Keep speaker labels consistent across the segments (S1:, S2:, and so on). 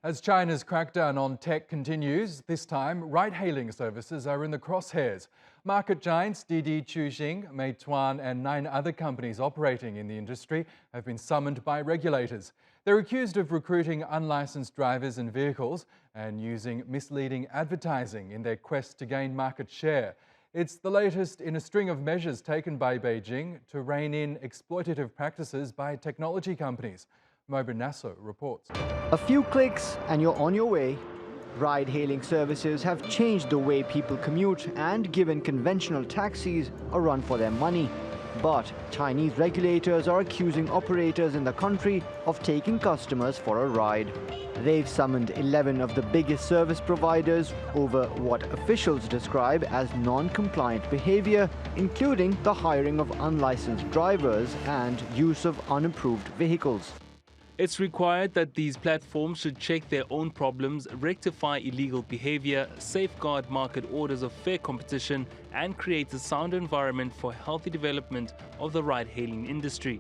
S1: As China's crackdown on tech continues, this time ride-hailing services are in the crosshairs. Market giants Didi Chuxing, Meituan and 9 other companies operating in the industry have been summoned by regulators. They're accused of recruiting unlicensed drivers and vehicles and using misleading advertising in their quest to gain market share. It's the latest in a string of measures taken by Beijing to rein in exploitative practices by technology companies. Moba Nasso reports.
S2: A few clicks and you're on your way. Ride-hailing services have changed the way people commute and given conventional taxis a run for their money. But Chinese regulators are accusing operators in the country of taking customers for a ride. They've summoned 11 of the biggest service providers over what officials describe as non-compliant behavior, including the hiring of unlicensed drivers and use of unapproved vehicles.
S3: It's required that these platforms should check their own problems, rectify illegal behavior, safeguard market orders of fair competition, and create a sound environment for healthy development of the ride-hailing industry.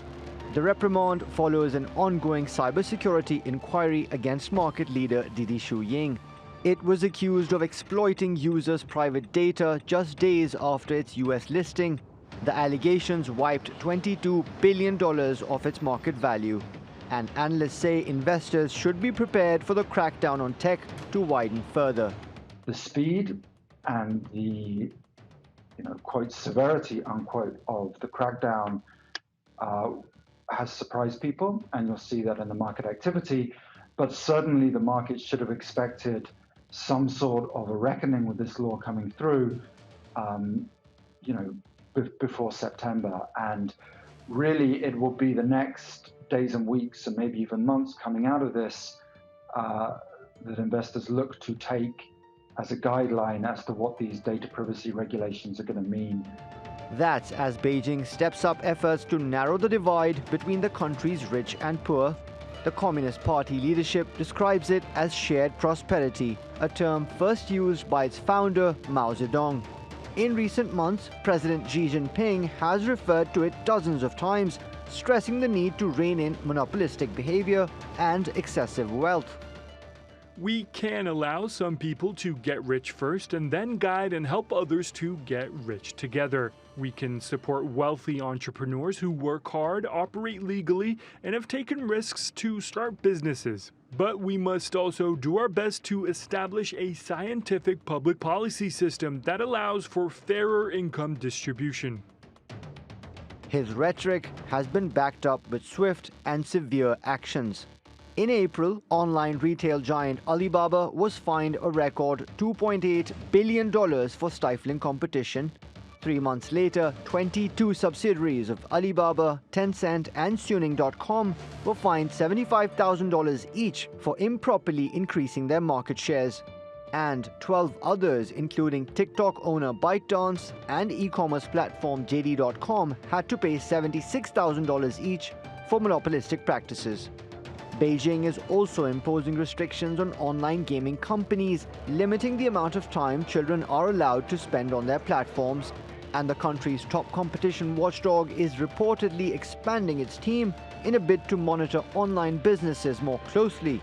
S2: The reprimand follows an ongoing cybersecurity inquiry against market leader Didi Chuxing. It was accused of exploiting users' private data just days after its US listing. The allegations wiped $22 billion off its market value. And analysts say investors should be prepared for the crackdown on tech to widen further.
S4: The speed and the quote severity unquote of the crackdown has surprised people, and you'll see that in the market activity. But certainly the market should have expected some sort of a reckoning with this law coming through, before September. And really, it will be the next days and weeks and maybe even months coming out of this that investors look to take as a guideline as to what these data privacy regulations are going to mean.
S2: That's as Beijing steps up efforts to narrow the divide between the country's rich and poor. The Communist Party leadership describes it as shared prosperity, a term first used by its founder, Mao Zedong. In recent months, President Xi Jinping has referred to it dozens of times, stressing the need to rein in monopolistic behavior and excessive wealth.
S5: We can allow some people to get rich first and then guide and help others to get rich together. We can support wealthy entrepreneurs who work hard, operate legally, and have taken risks to start businesses. But we must also do our best to establish a scientific public policy system that allows for fairer income distribution.
S2: His rhetoric has been backed up with swift and severe actions. In April, online retail giant Alibaba was fined a record $2.8 billion for stifling competition. 3 months later, 22 subsidiaries of Alibaba, Tencent and Suning.com were fined $75,000 each for improperly increasing their market shares. And 12 others, including TikTok owner ByteDance and e-commerce platform JD.com, had to pay $76,000 each for monopolistic practices. Beijing is also imposing restrictions on online gaming companies, limiting the amount of time children are allowed to spend on their platforms. And the country's top competition watchdog is reportedly expanding its team in a bid to monitor online businesses more closely.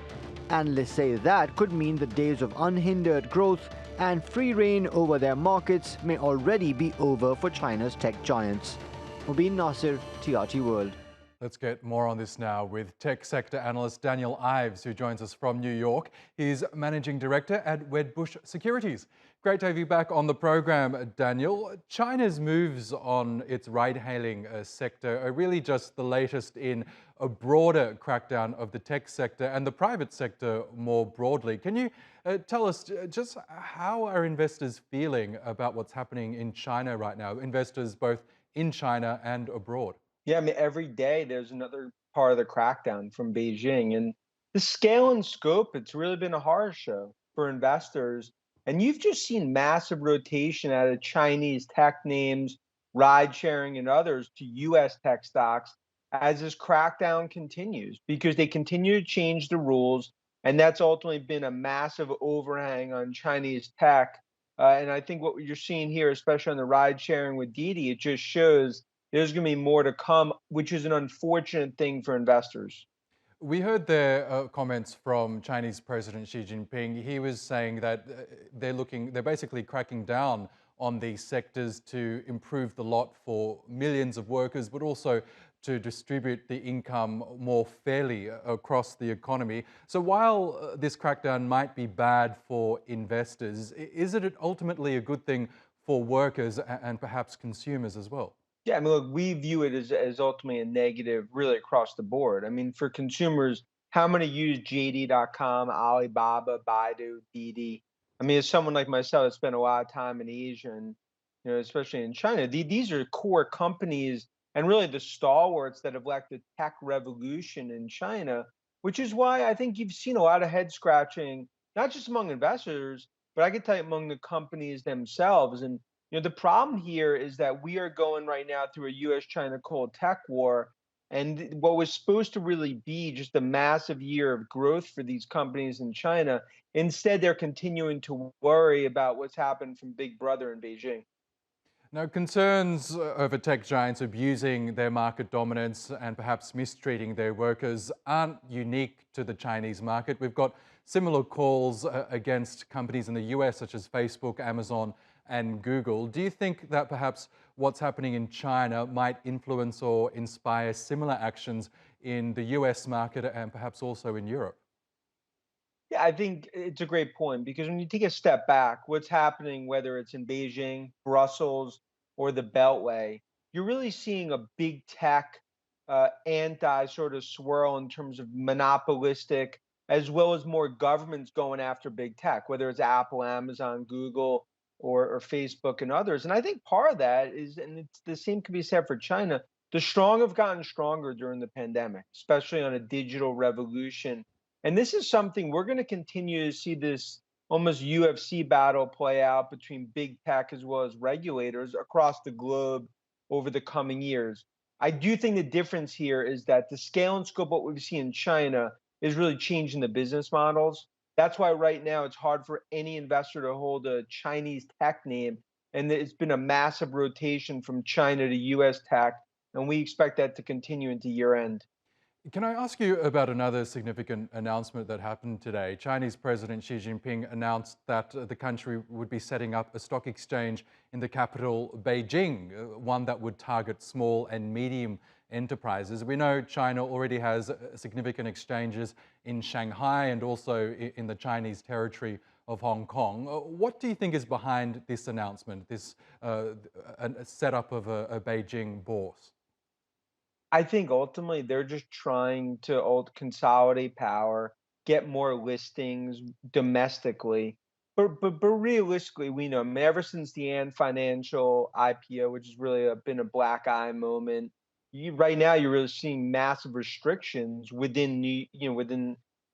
S2: Analysts say that could mean the days of unhindered growth and free reign over their markets may already be over for China's tech giants. Mubin Nasir, TRT World.
S1: Let's get more on this now with tech sector analyst Daniel Ives, who joins us from New York. He's managing director at Wedbush Securities. Great to have you back on the program, Daniel. China's moves on its ride-hailing sector are really just the latest in a broader crackdown of the tech sector and the private sector more broadly. Can you tell us just how are investors feeling about what's happening in China right now? Investors both in China and abroad.
S6: Yeah, I mean, every day there's another part of the crackdown from Beijing. And the scale and scope, it's really been a horror show for investors. And you've just seen massive rotation out of Chinese tech names, ride sharing, and others to US tech stocks as this crackdown continues, because they continue to change the rules. And that's ultimately been a massive overhang on Chinese tech. And I think what you're seeing here, especially on the ride sharing with Didi, it just shows there's going to be more to come, which is an unfortunate thing for investors.
S1: We heard their comments from Chinese President Xi Jinping. He was saying that they're basically cracking down on these sectors to improve the lot for millions of workers, but also to distribute the income more fairly across the economy. So while this crackdown might be bad for investors, is it ultimately a good thing for workers and perhaps consumers as well?
S6: Yeah, I mean, look, we view it as ultimately a negative really across the board. I mean, for consumers, how many use JD.com, Alibaba, Baidu, Didi? I mean, as someone like myself that spent a lot of time in Asia and, especially in China, these are core companies and really the stalwarts that have led the tech revolution in China, which is why I think you've seen a lot of head scratching, not just among investors, but I could tell you among the companies themselves. And the problem here is that we are going right now through a US-China cold tech war, and what was supposed to really be just a massive year of growth for these companies in China, instead they're continuing to worry about what's happened from Big Brother in Beijing.
S1: Now, concerns over tech giants abusing their market dominance and perhaps mistreating their workers aren't unique to the Chinese market. We've got similar calls against companies in the US, such as Facebook, Amazon, and Google. Do you think that perhaps what's happening in China might influence or inspire similar actions in the US market and perhaps also in Europe?
S6: Yeah, I think it's a great point because when you take a step back, what's happening, whether it's in Beijing, Brussels, or the Beltway, you're really seeing a big tech anti sort of swirl in terms of monopolistic, as well as more governments going after big tech, whether it's Apple, Amazon, Google, or Facebook and others. And I think part of that is, and it's the same can be said for China, the strong have gotten stronger during the pandemic, especially on a digital revolution, and this is something we're going to continue to see this almost UFC battle play out between big tech as well as regulators across the globe over the coming years. I do think the difference here is that the scale and scope of what we see in China is really changing the business models. That's why right now it's hard for any investor to hold a Chinese tech name. And it's been a massive rotation from China to US tech. And we expect that to continue into year end.
S1: Can I ask you about another significant announcement that happened today? Chinese President Xi Jinping announced that the country would be setting up a stock exchange in the capital, Beijing, one that would target small and medium enterprises. We know China already has significant exchanges in Shanghai and also in the Chinese territory of Hong Kong. What do you think is behind this announcement, this setup of a Beijing bourse?
S6: I think ultimately they're just trying to consolidate power, get more listings domestically. But realistically, we know, I mean, ever since the Ant Financial IPO, which has really been a black eye moment, right now you're really seeing massive restrictions within New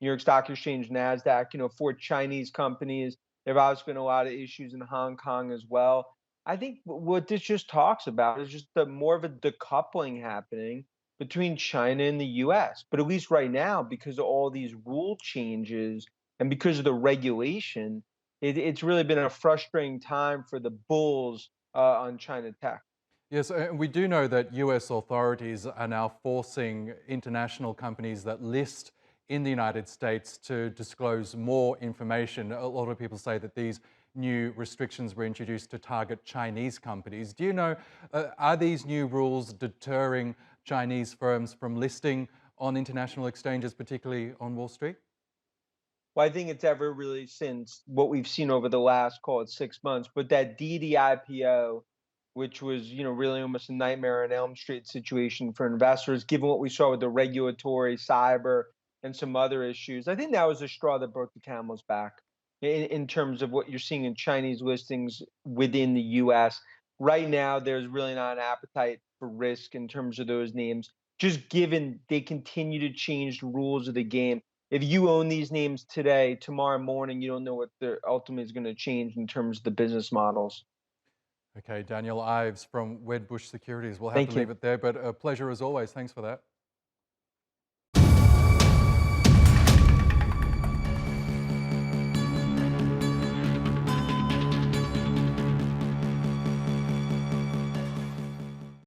S6: York Stock Exchange, Nasdaq, for Chinese companies. There've obviously been a lot of issues in Hong Kong as well. I think what this just talks about is just more of a decoupling happening between China and the US. But at least right now, because of all these rule changes and because of the regulation, it's really been a frustrating time for the bulls on China tech.
S1: Yes, and we do know that US authorities are now forcing international companies that list in the United States to disclose more information. A lot of people say that these new restrictions were introduced to target Chinese companies. Do you know, are these new rules deterring Chinese firms from listing on international exchanges, particularly on Wall Street?
S6: Well, I think it's ever really since what we've seen over the last, call it 6 months, but that DD IPO, which was, really almost a nightmare on Elm Street situation for investors, given what we saw with the regulatory, cyber, and some other issues. I think that was the straw that broke the camel's back in terms of what you're seeing in Chinese listings within the US. Right now, there's really not an appetite for risk in terms of those names, just given they continue to change the rules of the game. If you own these names today, tomorrow morning, you don't know what the ultimately is going to change in terms of the business models.
S1: Okay, Daniel Ives from Wedbush Securities. We'll have to
S6: Thank you.
S1: leave it there, but a pleasure as always. Thanks for that.